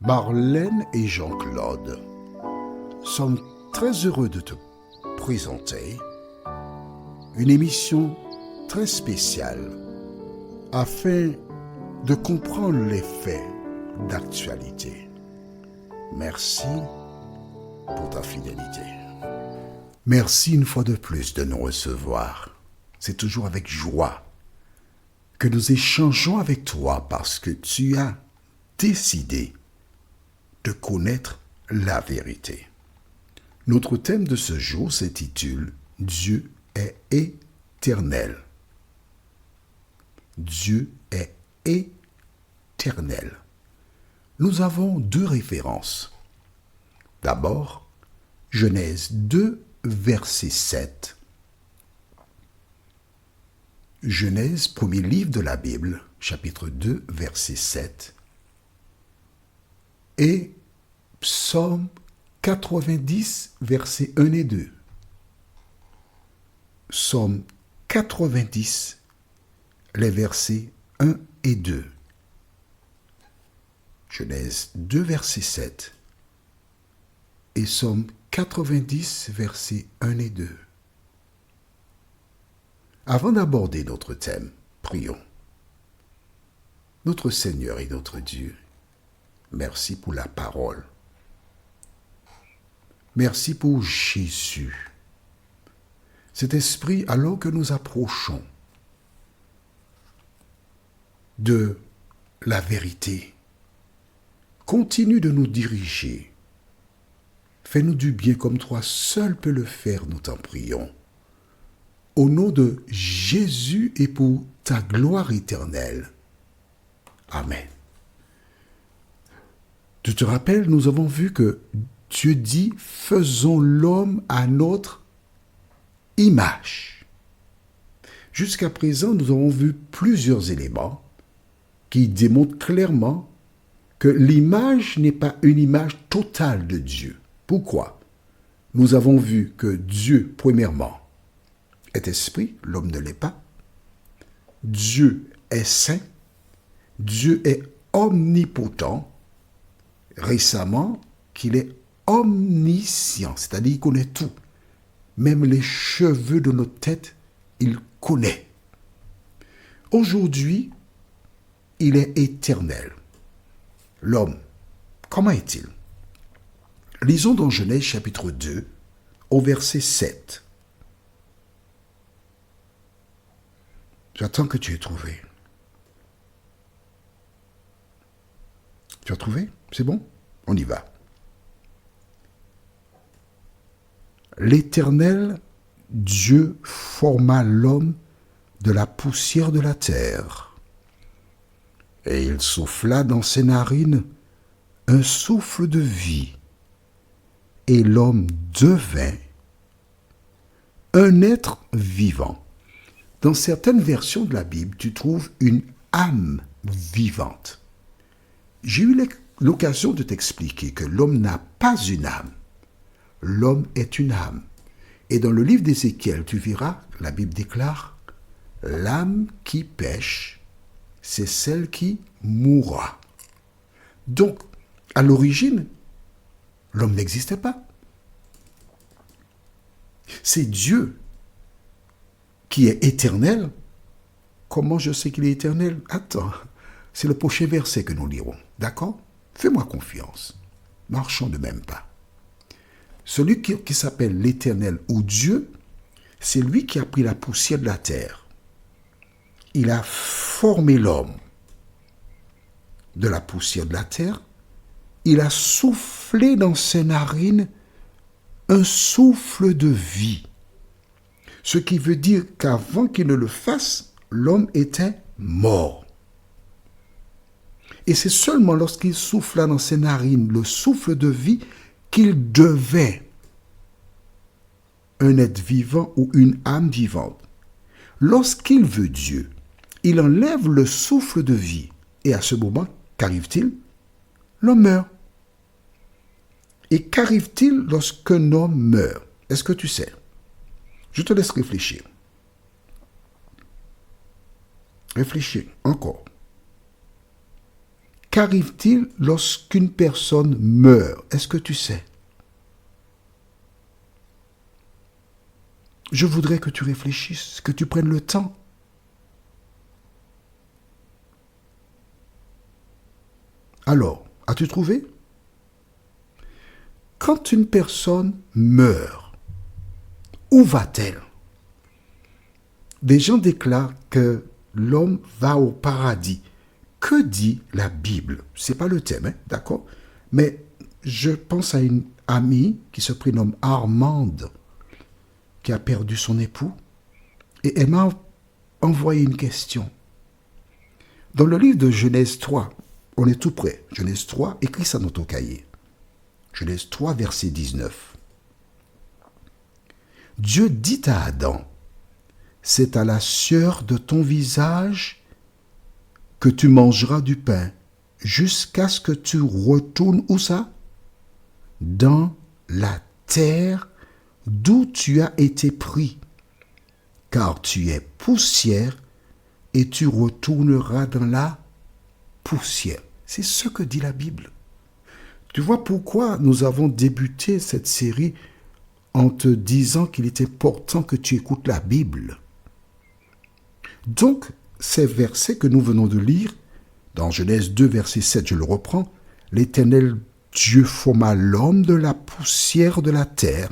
Marlène et Jean-Claude sommes très heureux de te présenter une émission très spéciale afin de comprendre les faits d'actualité. Merci pour ta fidélité. Merci une fois de plus de nous recevoir. C'est toujours avec joie que nous échangeons avec toi parce que tu as décidé de connaître la vérité. Notre thème de ce jour s'intitule « Dieu est éternel ». Dieu est éternel. Nous avons deux références. D'abord, Genèse 2, verset 7. Genèse, premier livre de la Bible, chapitre 2, verset 7. Et Psaume 90, versets 1 et 2. Psaume 90, les versets 1 et 2. Genèse 2, verset 7. Et Psaume 90, versets 1 et 2. Avant d'aborder notre thème, prions. Notre Seigneur et notre Dieu, merci pour la parole. Merci pour Jésus. Cet esprit, alors que nous approchons de la vérité, continue de nous diriger. Fais-nous du bien comme toi seul peux le faire, nous t'en prions. Au nom de Jésus et pour ta gloire éternelle. Amen. Tu te rappelles, nous avons vu que Dieu dit « Faisons l'homme à notre image ». Jusqu'à présent, nous avons vu plusieurs éléments qui démontrent clairement que l'image n'est pas une image totale de Dieu. Pourquoi? Nous avons vu que Dieu, premièrement, est esprit, l'homme ne l'est pas. Dieu est saint. Dieu est omnipotent. Récemment, qu'il est omniscient, c'est-à-dire qu'il connaît tout. Même les cheveux de notre tête, il connaît. Aujourd'hui, il est éternel. L'homme, comment est-il? Lisons dans Genèse chapitre 2, au verset 7. J'attends que tu aies trouvé. Tu as trouvé? C'est bon? On y va. L'Éternel Dieu forma l'homme de la poussière de la terre, et il souffla dans ses narines un souffle de vie, et l'homme devint un être vivant. Dans certaines versions de la Bible, tu trouves une âme vivante. J'ai eu l'occasion de t'expliquer que l'homme n'a pas une âme. L'homme est une âme. Et dans le livre d'Ézéchiel, tu verras, la Bible déclare, l'âme qui pêche, c'est celle qui mourra. Donc, à l'origine, l'homme n'existait pas. C'est Dieu qui est éternel. Comment je sais qu'il est éternel? Attends, c'est le prochain verset que nous lirons. D'accord? Fais-moi confiance. Marchons de même pas. Celui qui s'appelle l'Éternel ou Dieu, c'est lui qui a pris la poussière de la terre. Il a formé l'homme de la poussière de la terre. Il a soufflé dans ses narines un souffle de vie. Ce qui veut dire qu'avant qu'il ne le fasse, l'homme était mort. Et c'est seulement lorsqu'il souffla dans ses narines le souffle de vie qu'il devait un être vivant ou une âme vivante. Lorsqu'il veut Dieu, il enlève le souffle de vie. Et à ce moment, qu'arrive-t-il? L'homme meurt. Et qu'arrive-t-il lorsqu'un homme meurt? Est-ce que tu sais? Je te laisse réfléchir. Réfléchis encore. Qu'arrive-t-il lorsqu'une personne meurt? Est-ce que tu sais? Je voudrais que tu réfléchisses, que tu prennes le temps. Alors, as-tu trouvé? Quand une personne meurt, où va-t-elle? Des gens déclarent que l'homme va au paradis. Que dit la Bible? C'est pas le thème, hein, d'accord? Mais je pense à une amie qui se prénomme Armande, qui a perdu son époux, et elle m'a envoyé une question. Dans le livre de Genèse 3, on est tout près. Genèse 3, écris ça dans ton cahier. Genèse 3, verset 19. Dieu dit à Adam, c'est à la sueur de ton visage que tu mangeras du pain, jusqu'à ce que tu retournes, où ça? Dans la terre d'où tu as été pris, car tu es poussière et tu retourneras dans la poussière. C'est ce que dit la Bible. Tu vois pourquoi nous avons débuté cette série en te disant qu'il est important que tu écoutes la Bible. Donc, ces versets que nous venons de lire, dans Genèse 2, verset 7, je le reprends, l'Éternel Dieu forma l'homme de la poussière de la terre,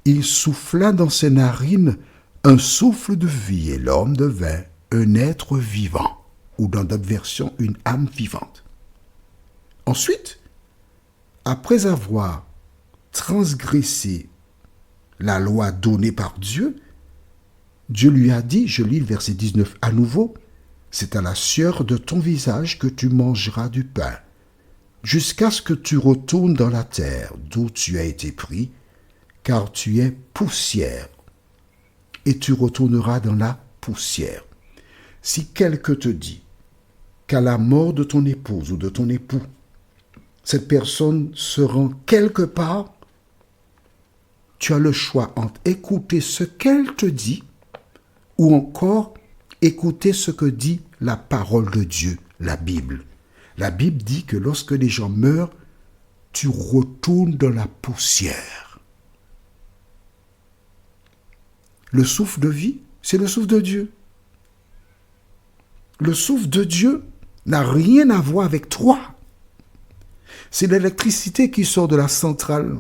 il souffla dans ses narines un souffle de vie et l'homme devint un être vivant, ou dans d'autres versions, une âme vivante. Ensuite, après avoir transgressé la loi donnée par Dieu, Dieu lui a dit, je lis le verset 19 à nouveau, c'est à la sueur de ton visage que tu mangeras du pain, jusqu'à ce que tu retournes dans la terre d'où tu as été pris, car tu es poussière, et tu retourneras dans la poussière. Si quelqu'un te dit qu'à la mort de ton épouse ou de ton époux, cette personne se rend quelque part, tu as le choix entre écouter ce qu'elle te dit ou encore écouter ce que dit la parole de Dieu, la Bible. La Bible dit que lorsque les gens meurent, tu retournes dans la poussière. Le souffle de vie, c'est le souffle de Dieu. Le souffle de Dieu n'a rien à voir avec toi. C'est l'électricité qui sort de la centrale,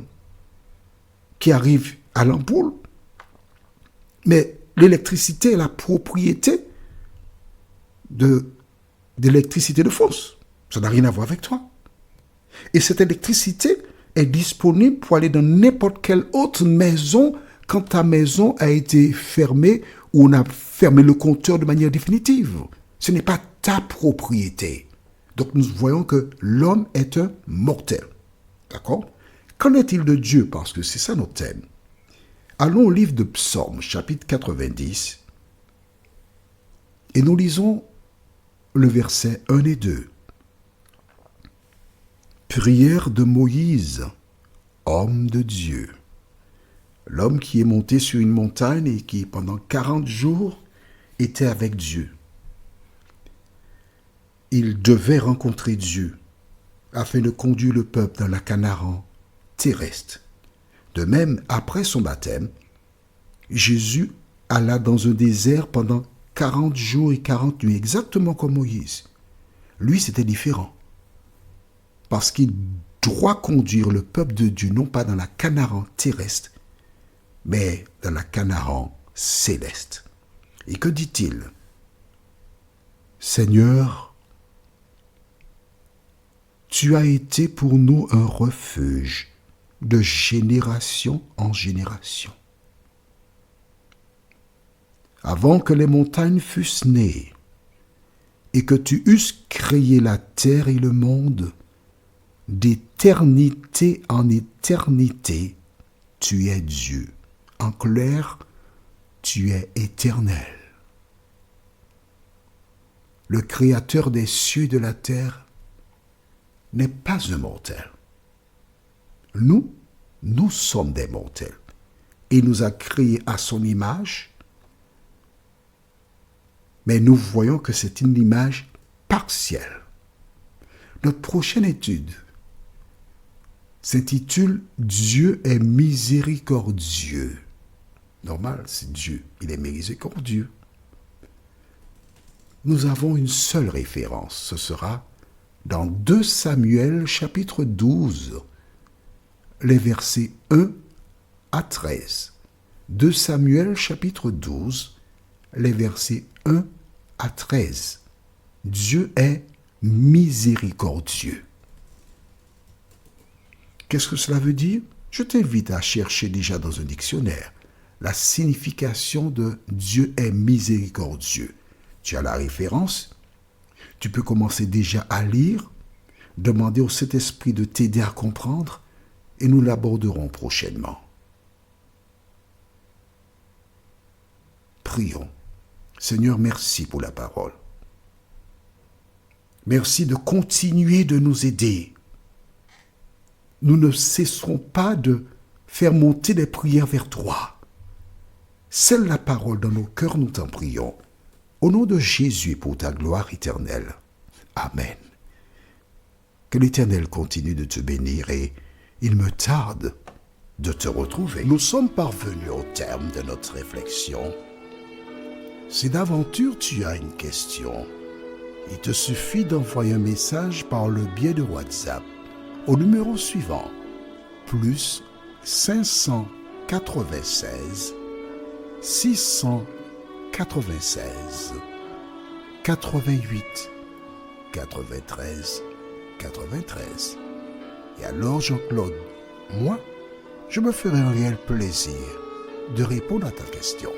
qui arrive à l'ampoule. Mais l'électricité est la propriété de l'électricité de force. Ça n'a rien à voir avec toi. Et cette électricité est disponible pour aller dans n'importe quelle autre maison quand ta maison a été fermée ou on a fermé le compteur de manière définitive. Ce n'est pas ta propriété. Donc nous voyons que l'homme est un mortel. D'accord? Qu'en est-il de Dieu? Parce que c'est ça notre thème. Allons au livre de Psaume, chapitre 90, et nous lisons le verset 1 et 2. Prière de Moïse, homme de Dieu. L'homme qui est monté sur une montagne et qui, pendant 40 jours, était avec Dieu. Il devait rencontrer Dieu afin de conduire le peuple dans la Canaan terrestre. De même, après son baptême, Jésus alla dans un désert pendant 40 jours et 40 nuits, exactement comme Moïse. Lui, c'était différent. Parce qu'il doit conduire le peuple de Dieu, non pas dans la Canaan terrestre, mais dans la Canaan céleste. Et que dit-il? Seigneur, tu as été pour nous un refuge de génération en génération. Avant que les montagnes fussent nées et que tu eusses créé la terre et le monde, d'éternité en éternité, tu es Dieu. En clair, tu es éternel. Le Créateur des cieux et de la terre n'est pas un mortel. Nous sommes des mortels. Il nous a créés à son image, mais nous voyons que c'est une image partielle. Notre prochaine étude s'intitule « Dieu est miséricordieux ». Normal, c'est Dieu, il est miséricordieux. Nous avons une seule référence, ce sera dans 2 Samuel chapitre 12, les versets 1 à 13. 2 Samuel chapitre 12, les versets 1 à 13. Dieu est miséricordieux. Qu'est-ce que cela veut dire? Je t'invite à chercher déjà dans un dictionnaire la signification de Dieu est miséricordieux. Tu as la référence, tu peux commencer déjà à lire, demander au Saint-Esprit de t'aider à comprendre et nous l'aborderons prochainement. Prions. Seigneur, merci pour la parole. Merci de continuer de nous aider. Nous ne cesserons pas de faire monter des prières vers toi. Scelle la parole dans nos cœurs, nous t'en prions. Au nom de Jésus, pour ta gloire éternelle. Amen. Que l'Éternel continue de te bénir et il me tarde de te retrouver. Nous sommes parvenus au terme de notre réflexion. Si d'aventure tu as une question, il te suffit d'envoyer un message par le biais de WhatsApp au numéro suivant, plus 596 696 88 93 93. Et alors Jean-Claude, moi, je me ferai un réel plaisir de répondre à ta question.